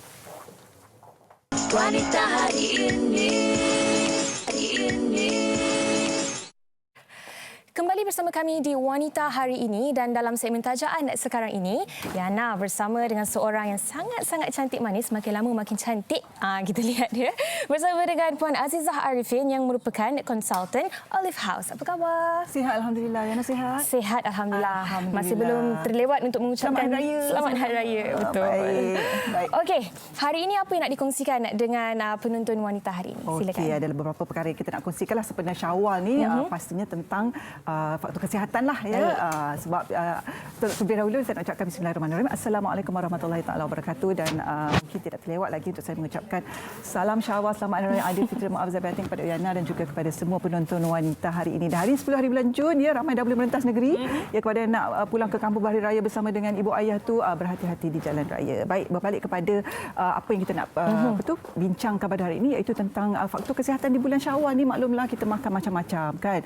Wanita hari ini. Kembali bersama kami di Wanita Hari Ini dan dalam segmen tajaan sekarang ini, Yana bersama dengan seorang yang sangat-sangat cantik manis, makin lama makin cantik. Kita lihat dia. Bersama dengan Puan Azizah Arifin yang merupakan konsultan Olive House. Apa khabar? Sihat Alhamdulillah. Yana sihat? Sihat Alhamdulillah. Masih belum terlewat untuk mengucapkan Selamat Hari Raya. Betul. Baik. Okey, hari ini apa yang nak dikongsikan dengan penonton Wanita Hari ini? Silakan. Okey, ada beberapa perkara yang kita nak kongsikanlah sebenarnya Syawal ni pastinya tentang faktor kesihatan lah ya. Sebab terlebih dahulu saya nak ucapkan bismillahirrahmanirrahim. Assalamualaikum warahmatullahi taala wabarakatuh dan mungkin tidak terlewat lagi untuk saya mengucapkan salam Syawal, selamat Hari Raya Aidilfitri Muazzam Batin kepada Yana dan juga kepada semua penonton Wanita Hari ini. Dan hari 10 hari bulan Jun ya, ramai dah boleh merentas negeri. Ya, kepada yang nak pulang ke kampung berhari raya bersama dengan ibu ayah tu berhati-hati di jalan raya. Baik, berbalik kepada apa yang kita nak bincangkan pada hari ini iaitu tentang faktor kesihatan di bulan Syawal ni. Maklumlah kita makan macam-macam kan.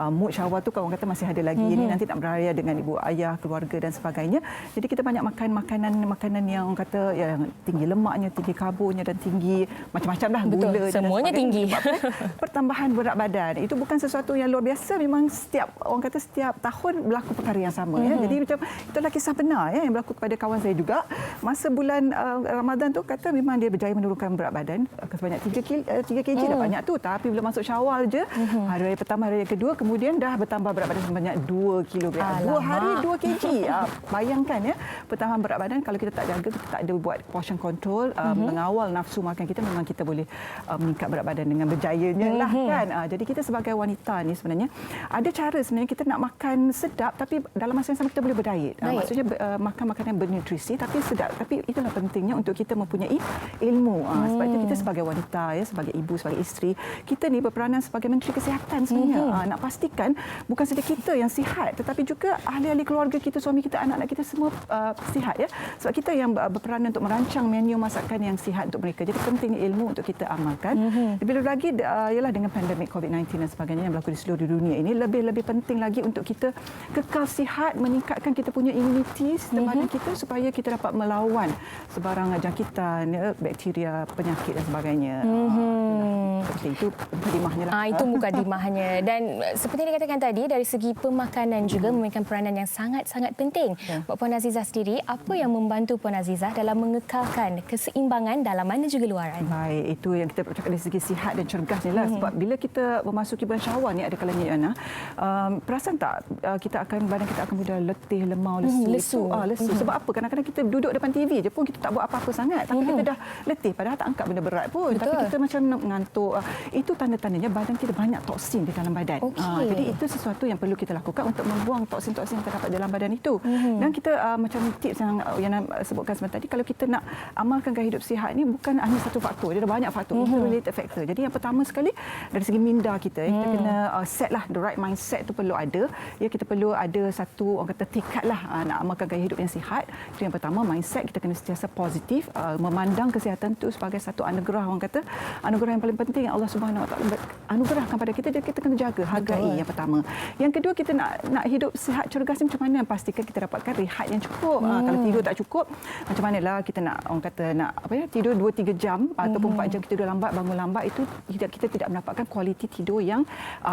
Mood Syawal tu orang kata masih ada lagi. Ini nanti nak beraya dengan ibu ayah, keluarga dan sebagainya. Jadi kita banyak makan makanan yang orang kata yang tinggi lemaknya, tinggi karbonnya dan tinggi macam-macam dah, gula semuanya tinggi. Pertambahan berat badan itu bukan sesuatu yang luar biasa, memang setiap tahun berlaku perkara yang sama ya. Jadi macam itulah kisah benar ya yang berlaku kepada kawan saya juga. Masa bulan Ramadan tu kata memang dia berjaya menurunkan berat badan sebanyak 3 kg dah banyak tu, tapi bila masuk Syawal je hari raya pertama, hari raya kedua kemudian dah bertambah berat badan sebanyak 2 kg. 2 hari 2 kg. Bayangkan ya, pertambahan berat badan kalau kita tak jaga, kita tak ada buat portion control, mengawal nafsu makan kita, memang kita boleh meningkat berat badan dengan berjayanya lah kan. Jadi kita sebagai wanita ni sebenarnya ada cara sebenarnya kita nak makan sedap tapi dalam masa yang sama kita boleh berdiet. Maksudnya makan makanan yang bernutrisi tapi sedap. Tapi itulah pentingnya untuk kita mempunyai ilmu. Sebab itu kita sebagai wanita ya, sebagai ibu, sebagai isteri, kita ni berperanan sebagai menteri kesihatan sebenarnya. Nak pastikan bukan saja kita yang sihat tetapi juga ahli-ahli keluarga kita, suami kita, anak-anak kita semua sihat ya. Sebab kita yang berperanan untuk merancang menu masakan yang sihat untuk mereka. Jadi pentingnya ilmu untuk kita amalkan. Lebih lagi ialah dengan pandemik COVID-19 dan sebagainya yang berlaku di seluruh dunia ini, lebih penting lagi untuk kita kekal sihat, meningkatkan kita punya imuniti sistem badan kita supaya kita dapat melawan sebarang jangkitan ya, bakteria, penyakit dan sebagainya. Itu mukadimahnya lah. Itu mukadimahnya. Dan seperti yang dikatakan tadi, dari segi pemakanan juga memainkan peranan yang sangat-sangat penting. Buat Puan Azizah sendiri, apa yang membantu Puan Azizah dalam mengekalkan keseimbangan dalaman dan juga luaran? Baik, itu yang kita bercakap dari segi sihat dan cergas ni lah. Sebab bila kita memasuki bulan Syawal ni ada kalanya Yana, perasan tak badan kita akan mudah letih, lemau, lesu. Lesu. Sebab apa? Kadang-kadang kita duduk depan TV je pun kita tak buat apa-apa sangat, tapi kita dah letih padahal tak angkat benda berat pun. Betul. Tapi kita macam mengantuk. Itu tanda-tandanya badan kita banyak toksin di dalam badan. Jadi itu sesuatu yang perlu kita lakukan untuk membuang toksin-toksin yang terdapat dalam badan itu. Dan kita macam tips yang sebutkan sebentar tadi, kalau kita nak amalkan gaya hidup sihat ni bukan hanya satu faktor, dia ada banyak faktor, interrelated factor. Jadi yang pertama sekali dari segi minda kita, kita kena set lah, the right mindset tu perlu ada. Ya, kita perlu ada satu orang kata tekad lah nak amalkan gaya hidup yang sihat. Itu yang pertama, mindset kita kena sentiasa positif, memandang kesihatan tu sebagai satu anugerah, orang kata anugerah yang paling penting yang Allah Subhanahu Wa Taala anugerahkan pada kita, jadi kita kena jaga, hargai. Yang pertama. Yang kedua, kita nak hidup sihat cergas ni macam mana? Pastikan kita dapatkan rehat yang cukup. Kalau tidur tak cukup, macam manalah kita nak orang kata nak tidur 2-3 jam ataupun 4 jam kita tidur lambat, bangun lambat, itu kita tidak mendapatkan kualiti tidur yang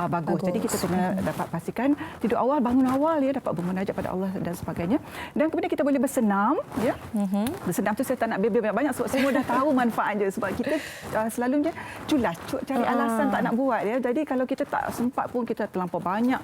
bagus. Jadi kita kena dapat pastikan tidur awal, bangun awal ya, dapat bermunajat pada Allah dan sebagainya. Dan kemudian kita boleh bersenam ya. Bersenam tu saya tak nak banyak sebab semua dah tahu manfaatnya, sebab kita selalunya cari alasan tak nak buat ya. Jadi kalau kita tak sempat pun, kita terlampau banyak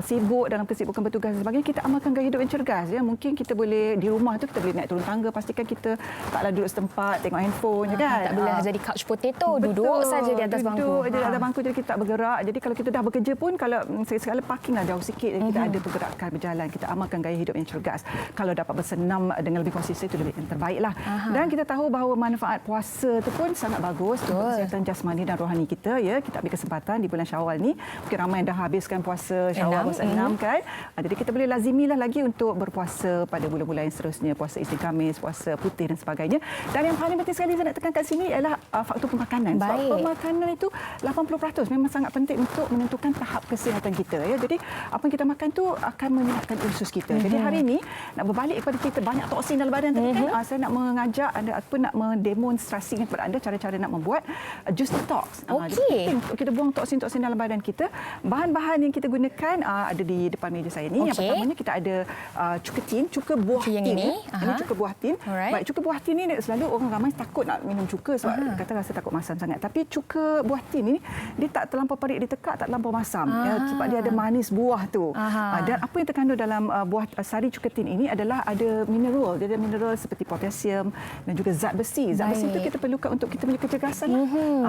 sibuk dalam kesibukan bertugas dan sebagainya, kita amalkan gaya hidup yang cergas ya. Mungkin kita boleh di rumah tu kita boleh naik turun tangga, pastikan kita taklah duduk setempat tengok handphone je kan. Tak boleh jadi couch potato, duduk saja di atas bangku. Duduk je di atas bangku, jadi kita tak bergerak. Jadi kalau kita dah bekerja pun, kalau segala parking lah jauh sikit, kita ada pergerakan berjalan, kita amalkan gaya hidup yang cergas. Kalau dapat bersenam dengan lebih konsisten, itu lebih yang terbaiklah. Dan kita tahu bahawa manfaat puasa tu pun sangat bagus untuk kesihatan jasmani dan rohani kita, ya. Kita ambil kesempatan di bulan Syawal ni. Mungkin ramai yang dah habiskan puasa Syawal, puasa 6 kan. Jadi kita boleh lazimilah lagi untuk berpuasa pada bulan-bulan yang seterusnya, puasa Isnin Khamis, puasa putih dan sebagainya. Dan yang paling penting sekali saya nak tekankan sini ialah faktor pemakanan. Sebab pemakanan itu 80% memang sangat penting untuk menentukan tahap kesihatan kita, ya. Jadi apa yang kita makan tu akan meminatkan usus kita. Jadi hari ini nak berbalik kepada kita banyak toksin dalam badan tadi kan, saya nak mengajak anda ataupun nak mendemonstrasikan kepada anda cara-cara nak membuat jus detox. Jadi penting untuk kita buang toksin-toksin dalam badan kita. Bahan-bahan yang kita gunakan ada di depan meja saya ni. Yang pertamanya kita ada cuka tin, cuka buah tin. Ini cuka buah tin. Baik, cuka buah tin ni selalu orang ramai takut nak minum cuka sebab kata rasa takut masam sangat. Tapi cuka buah tin ini dia tak terlampau parik, dia tekak, tak terlampau masam, ya, sebab dia ada manis buah tu. Dan apa yang terkandung dalam buah sari cuka tin ini adalah ada mineral. Dia ada mineral seperti potasium dan juga zat besi. Zat besi itu kita perlukan untuk kita punya kecergasan.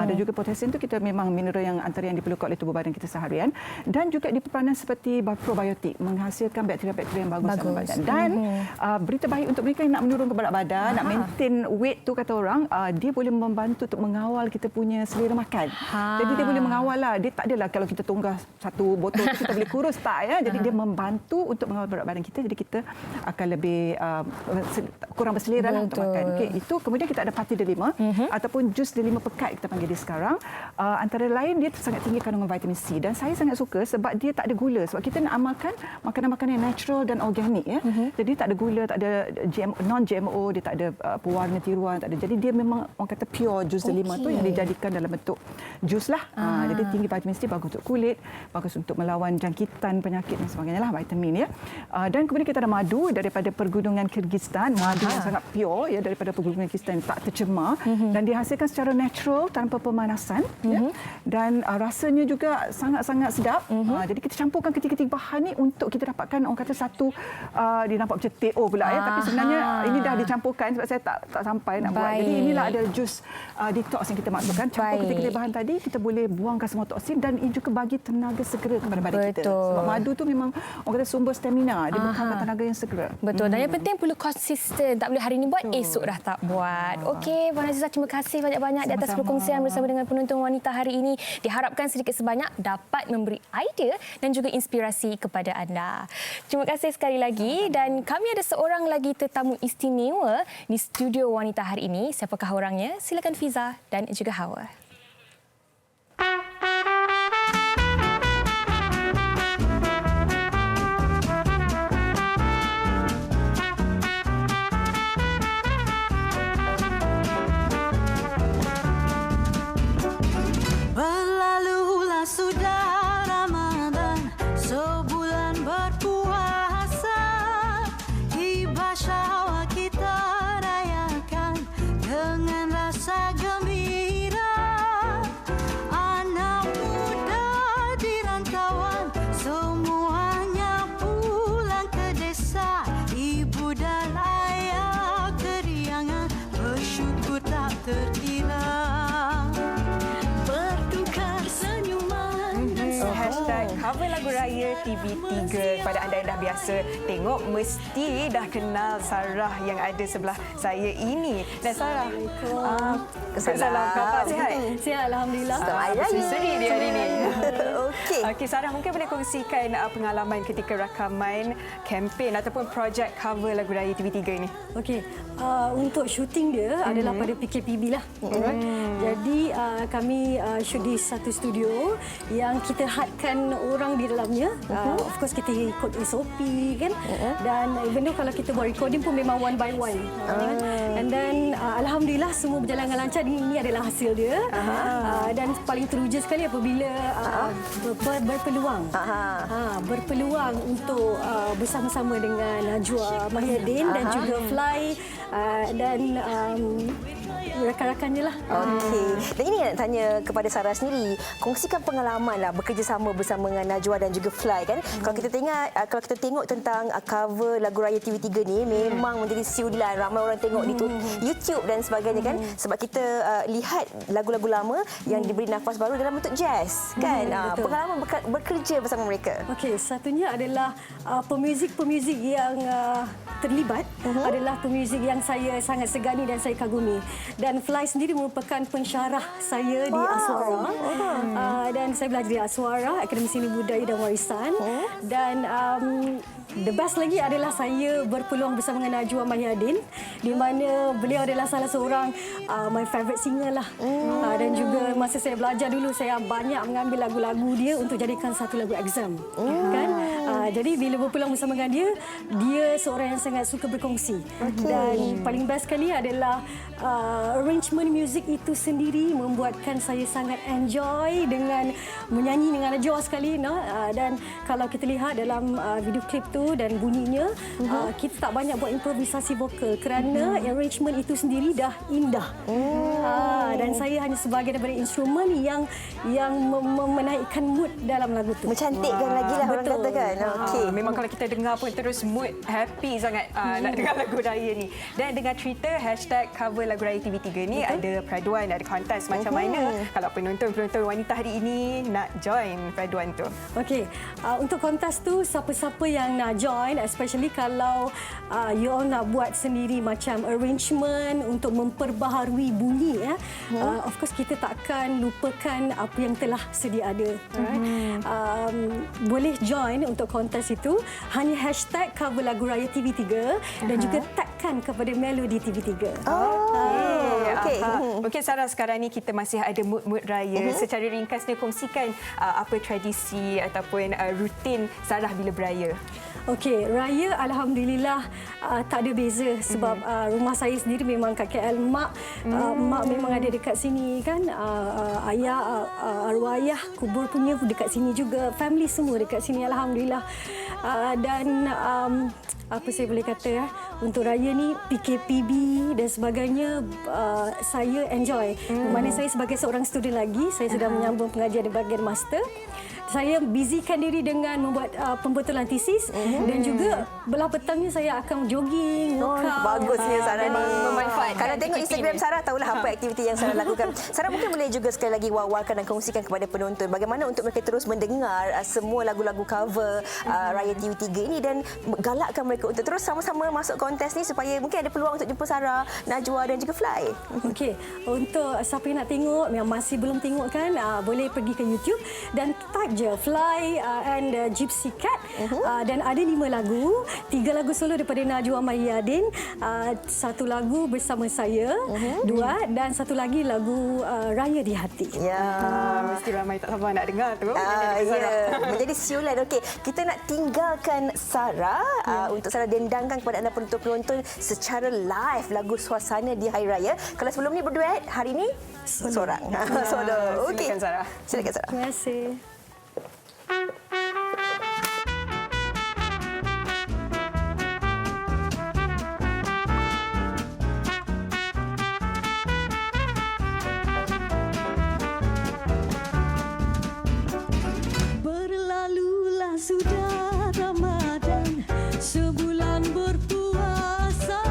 Dan juga potasium itu kita memang mineral yang antara yang diperlukan oleh tubuh badan kita seharian. Dan juga diperanan seperti probiotik, menghasilkan bakteria-bakteria yang bagus dalam badan. Dan berita baik untuk mereka yang nak menurunkan berat badan, nak maintain weight tu kata orang, dia boleh membantu untuk mengawal kita punya selera makan. Jadi dia boleh mengawal lah. Dia tak adalah kalau kita tunggah satu botol kita boleh kurus, tak, ya. Jadi dia membantu untuk mengawal berat badan kita. Jadi kita akan lebih kurang berselera lah untuk makan. Okey, itu kemudian kita ada pati delima ataupun jus delima pekat kita panggil dia sekarang. Antara lain dia sangat tinggi kandungan vitamin C dan saya sangat suka sebab dia tak ada gula. Sebab kita nak amalkan makanan-makanan yang natural dan organik, ya. Jadi tak ada gula, tak ada non-GMO, dia tak ada pewarna tiruan, tak ada. Jadi dia memang orang kata pure jus delima tu yang dijadikan dalam bentuk jus lah. Jadi tinggi vitamin C, bagus untuk kulit, bagus untuk melawan jangkitan penyakit dan sebagainya lah, vitamin, ya. Dan kemudian kita ada madu daripada Pergunungan Kyrgyzstan, madu yang sangat pure, ya, daripada Pergunungan Kyrgyzstan, tak tercemar dan dihasilkan secara natural tanpa pemanasan, ya. Dan rasanya juga sangat-sangat sedap. Jadi kita campurkan ketiga-tiga bahan ni untuk kita dapatkan orang kata satu dia nampak macam TO pula, ya, tapi sebenarnya ini dah dicampurkan sebab saya tak sampai nak buat. Jadi inilah ada jus detox yang kita masukkan. Campur ketiga-tiga bahan tadi, kita boleh buangkan semua toksin dan ini juga bagi tenaga segera kepada badan kita. Sebab madu tu memang orang kata sumber stamina, dia bukankan tenaga yang segera. Betul. Dan yang penting perlu konsisten. Tak boleh hari ini buat, esok dah tak buat. Okey, Puan Azizah, terima kasih banyak-banyak di atas perkongsian bersama dengan penonton wanita hari ini. Diharapkan sedikit sebanyak dapat memberi idea dan juga inspirasi kepada anda. Terima kasih sekali lagi dan kami ada seorang lagi tetamu istimewa di studio wanita hari ini. Siapakah orangnya? Silakan Fiza dan juga Hawa. Berlalulah sudah Ramadan, sebulan berpuasa, hibah syawal kita rayakan dengan rasa gembira. Anak muda di rantauan semuanya pulang ke desa, ibu dan ayah keriangan bersyukur tak terkira. Cover lagu raya TV3. Kepada anda yang dah biasa tengok, mesti dah kenal Sarah yang ada sebelah saya ini. Dan Sarah, salam, khabar sihat? Sihat, alhamdulillah. Sedih dia hari ini. Okey, Sarah, mungkin boleh kongsikan pengalaman ketika rakaman kempen ataupun projek cover lagu raya TV3 ini. Okey, untuk syuting dia adalah pada PKPB lah. Jadi kami shoot di satu studio yang kita hadkan orang di dalamnya. Of course kita ikut SOP kan. Dan even though kalau kita buat recording pun memang one by one. And then alhamdulillah semua berjalan dengan lancar. Ini adalah hasil dia. Dan paling teruja sekali apabila berpeluang untuk bersama-sama dengan Najwa Mahyadin dan juga Fly dan rakan-rakannya lah. Okey. Dan ini nak tanya kepada Sarah sendiri. Kongsikan pengalaman lah bekerjasama bersama dengan Najwa dan juga Fly kan. Kalau kita tengok tentang cover lagu raya TV3 ni memang menjadi siulan, ramai orang tengok di YouTube dan sebagainya kan. Sebab kita lihat lagu-lagu lama yang diberi nafas baru dalam bentuk jazz kan. Pengalaman bekerja bersama mereka. Okey, satunya adalah pemuzik-pemuzik yang terlibat adalah pemuzik yang saya sangat segani dan saya kagumi. Dan Fly sendiri merupakan pensyarah saya di Aswara. Dan saya belajar di Aswara, Akademi Seni Budaya dan Warisan. Dan the best lagi adalah saya berpeluang bersama dengan Najwa Mahyadin, di mana beliau adalah salah seorang my favorite singer lah. Dan juga masa saya belajar dulu, saya banyak mengambil lagu-lagu dia untuk jadikan satu lagu exam. Kan? Jadi bila berpeluang bersama dengan dia, dia seorang yang sangat suka berkongsi. Dan paling best sekali adalah arrangement music itu sendiri membuatkan saya sangat enjoy dengan menyanyi dengan Najwa sekali. Dan kalau kita lihat dalam video klip tu dan bunyinya, kita tak banyak buat improvisasi vokal kerana arrangement itu sendiri dah indah. Dan saya hanya sebahagian daripada instrumen yang menaikkan mood dalam lagu tu. Mencantikkan lagi lah orang katakan. Memang kalau kita dengar pun terus mood happy sangat nak dengar lagu raya ni. Dan dengan cerita #cover lagu raya TV3 ni, ada peraduan, ada kontes macam mana kalau penonton wanita hari ini nak join peraduan tu? Okey, untuk kontes tu siapa-siapa yang nak join, especially kalau you all nak buat sendiri macam arrangement untuk memperbaharui bunyi, of course kita takkan lupakan apa yang telah sedia ada. Boleh join untuk kontes itu, hanya #cover lagu raya TV3 dan juga tagkan kepada Melody TV3. Mungkin Sarah, sekarang ni kita masih ada mood-mood raya. Secara ringkas dia kongsikan apa tradisi ataupun rutin Sarah bila beraya. Okey, raya alhamdulillah tak ada beza sebab rumah saya sendiri memang kat KL. Mak memang ada dekat sini kan. Ayah, arwah ayah kubur punya dekat sini juga. Family semua dekat sini alhamdulillah. Dan apa saya boleh kata, untuk raya ni PKPB dan sebagainya saya enjoy. Mana saya sebagai seorang student lagi, saya sedang menyambung pengajian di bahagian master. Saya busykan diri dengan membuat pembetulan tesis dan juga belah petangnya saya akan jogging, workout. Bagusnya Sarah ni. Memanfaatkan. Kalau tengok Instagram Sarah, tahulah apa aktiviti yang Sarah lakukan. Sarah mungkin boleh juga sekali lagi wawarkan dan kongsikan kepada penonton bagaimana untuk mereka terus mendengar semua lagu-lagu cover Raya TV3 ini dan galakkan mereka untuk terus sama-sama masuk kontes ni supaya mungkin ada peluang untuk jumpa Sarah, Najwa dan juga Fly. Okey, untuk siapa yang nak tengok, yang masih belum tengok kan, boleh pergi ke YouTube dan type je Fly and Gypsy Cat. Dan ada 5 lagu, 3 lagu solo daripada Najwa Mahyadin, 1 lagu bersama saya, 2 dan 1 lagi lagu Raya di Hati. Mesti ramai tak sabar nak dengar tu. Menjadi siulan. Okey, kita nak tinggalkan Sarah untuk Sarah dendangkan kepada anda penonton-penonton secara live lagu suasana di Hari Raya. Kalau sebelum ni berduet, hari ni seorang. Solo. Okey. Silakan Sarah. Silakan Sarah. Terima kasih. Berlalulah sudah Ramadan, sebulan berpuasa.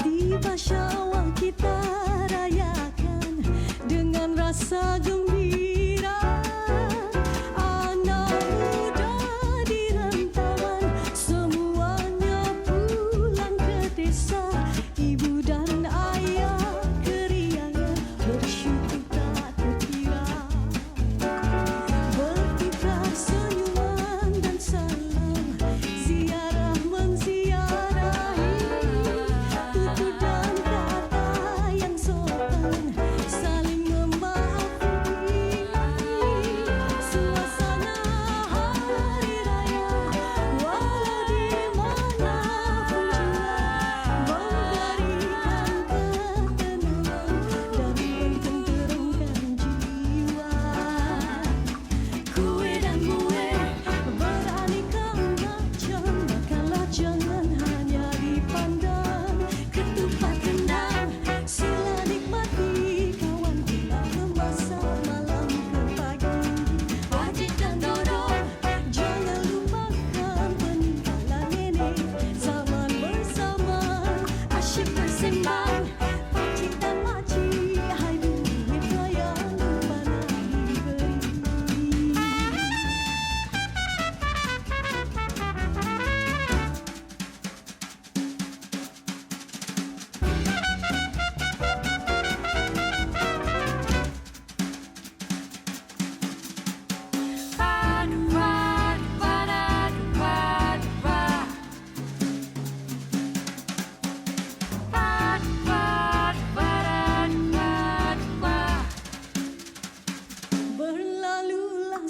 Tiba Syawal kita rayakan dengan rasa gembira.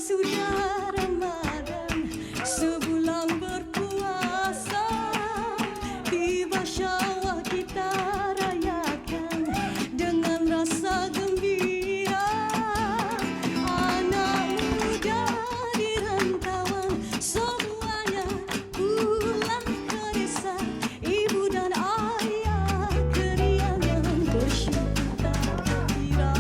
sudah Ramadan, sebulan berpuasa, tiba Syawal kita rayakan dengan rasa gembira. Anak muda di rantauan semuanya pulang ke desa, ibu dan ayah keriangan bersyukur tak kira.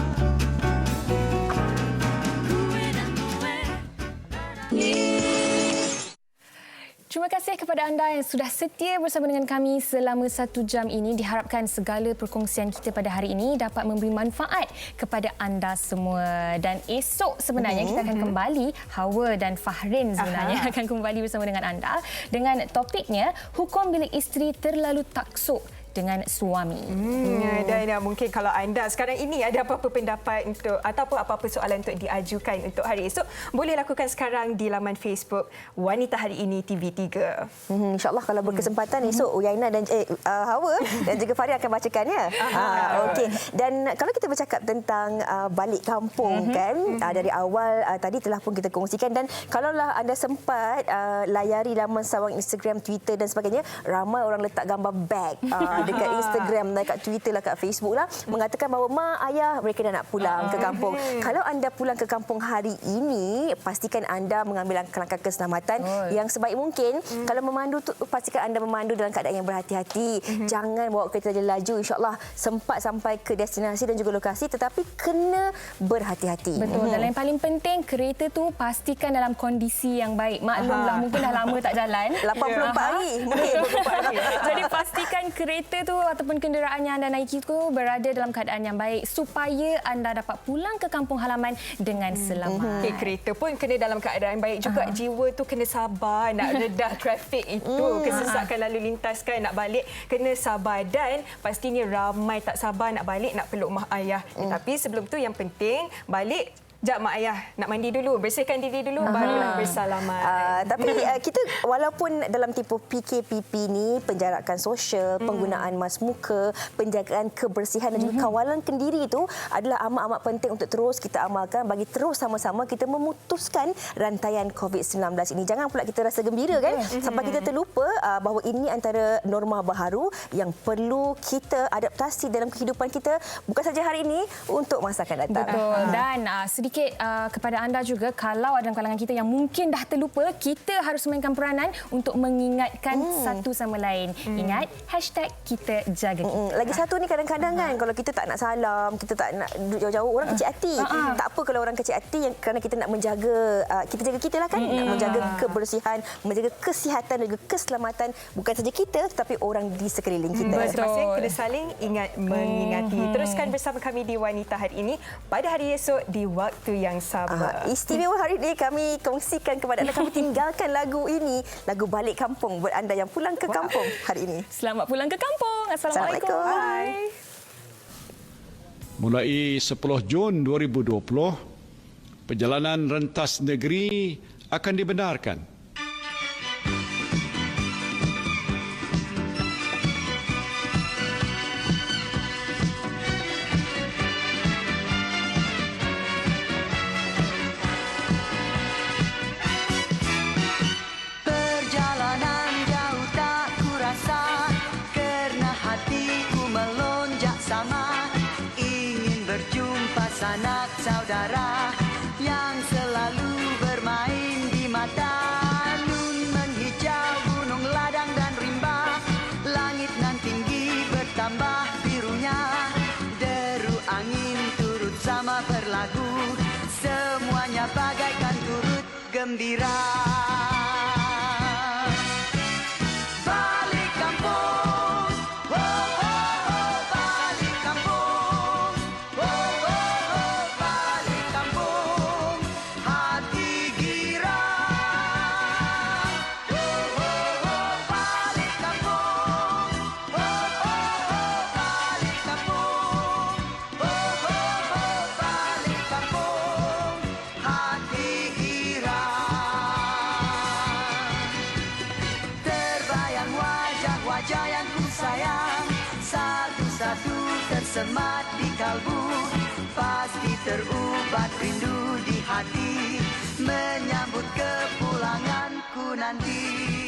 Terima kasih kepada anda yang sudah setia bersama dengan kami selama 1 jam ini. Diharapkan segala perkongsian kita pada hari ini dapat memberi manfaat kepada anda semua. Dan esok sebenarnya kita akan kembali, Hawa dan Fahrin sebenarnya akan kembali bersama dengan anda dengan topiknya hukum bila isteri terlalu taksub dengan suami. Dan mungkin kalau anda sekarang ini ada apa-apa pendapat untuk ataupun apa-apa soalan untuk diajukan untuk hari esok, boleh lakukan sekarang di laman Facebook Wanita Hari Ini TV3. InsyaAllah kalau berkesempatan esok Uyaina dan Hawa dan juga Farid akan bacakannya. Okey. Dan kalau kita bercakap tentang balik kampung kan, dari awal tadi telah pun kita kongsikan, dan kalaulah anda sempat layari laman sawang Instagram, Twitter dan sebagainya, ramai orang letak gambar beg dekat Instagram, dekat Twitter lah, dekat Facebook lah, mengatakan bahawa mak, ayah mereka dah nak pulang ke kampung. Kalau anda pulang ke kampung hari ini, pastikan anda mengambil langkah-langkah keselamatan yang sebaik mungkin. Kalau memandu tu, pastikan anda memandu dalam keadaan yang berhati-hati. Jangan bawa kereta laju. InsyaAllah sempat sampai ke destinasi dan juga lokasi, tetapi kena berhati-hati. Betul. Dan yang paling penting, kereta tu pastikan dalam kondisi yang baik. Maklumlah mungkin dah lama tak jalan. 84 hari mungkin. Jadi pastikan kereta tu ataupun kenderaan yang anda naiki tu berada dalam keadaan yang baik supaya anda dapat pulang ke kampung halaman dengan selamat. Kereta pun kena dalam keadaan baik juga. Jiwa tu kena sabar nak redah trafik itu, kesesakan lalu lintas kan, nak balik kena sabar. Dan pastinya ramai tak sabar nak balik, nak peluk mak ayah. Tetapi sebelum tu yang penting balik, jap mak ayah nak mandi dulu, bersihkan diri dulu, barulah bersalaman. Tapi kita walaupun dalam tempoh PKPP ni, penjarakan sosial, penggunaan mask muka, penjagaan kebersihan dan juga kawalan kendiri itu adalah amat-amat penting untuk terus kita amalkan bagi terus sama-sama kita memutuskan rantaian COVID-19 ini. Jangan pula kita rasa gembira kan, sampai kita terlupa bahawa ini antara norma baharu yang perlu kita adaptasi dalam kehidupan kita, bukan saja hari ini, untuk masa akan datang. Betul. Dan sedikit kepada anda juga, kalau ada kalangan kita yang mungkin dah terlupa, kita harus memainkan peranan untuk mengingatkan satu sama lain. Ingat, #kita jaga kita. Lagi satu ni, kadang-kadang kan kalau kita tak nak salam, kita tak nak duduk jauh-jauh, orang kecil hati. Tak apa kalau orang kecil hati, yang kerana kita nak menjaga, kita jaga kita lah kan, nak menjaga kebersihan, menjaga kesihatan dan juga keselamatan bukan saja kita tetapi orang di sekeliling kita. Masing-masing kena saling ingat mengingati. Teruskan bersama kami di Wanita Hari Ini pada hari esok di waktu yang sama. Istimewa hari ini kami kongsikan kepada anda, kami tinggalkan lagu ini, lagu Balik Kampung buat anda yang pulang ke kampung hari ini. Selamat pulang ke kampung. Assalamualaikum. Bye. Mulai 10 Jun 2020, perjalanan rentas negeri akan dibenarkan. Sanak saudara yang selalu bermain di mata, nun menghijau gunung ladang dan rimba, langit nan tinggi bertambah birunya, deru angin turut sama berlagu, semuanya bagaikan turut gembira. Semat di kalbu, pasti terubat rindu di hati. menyambut kepulanganku nanti.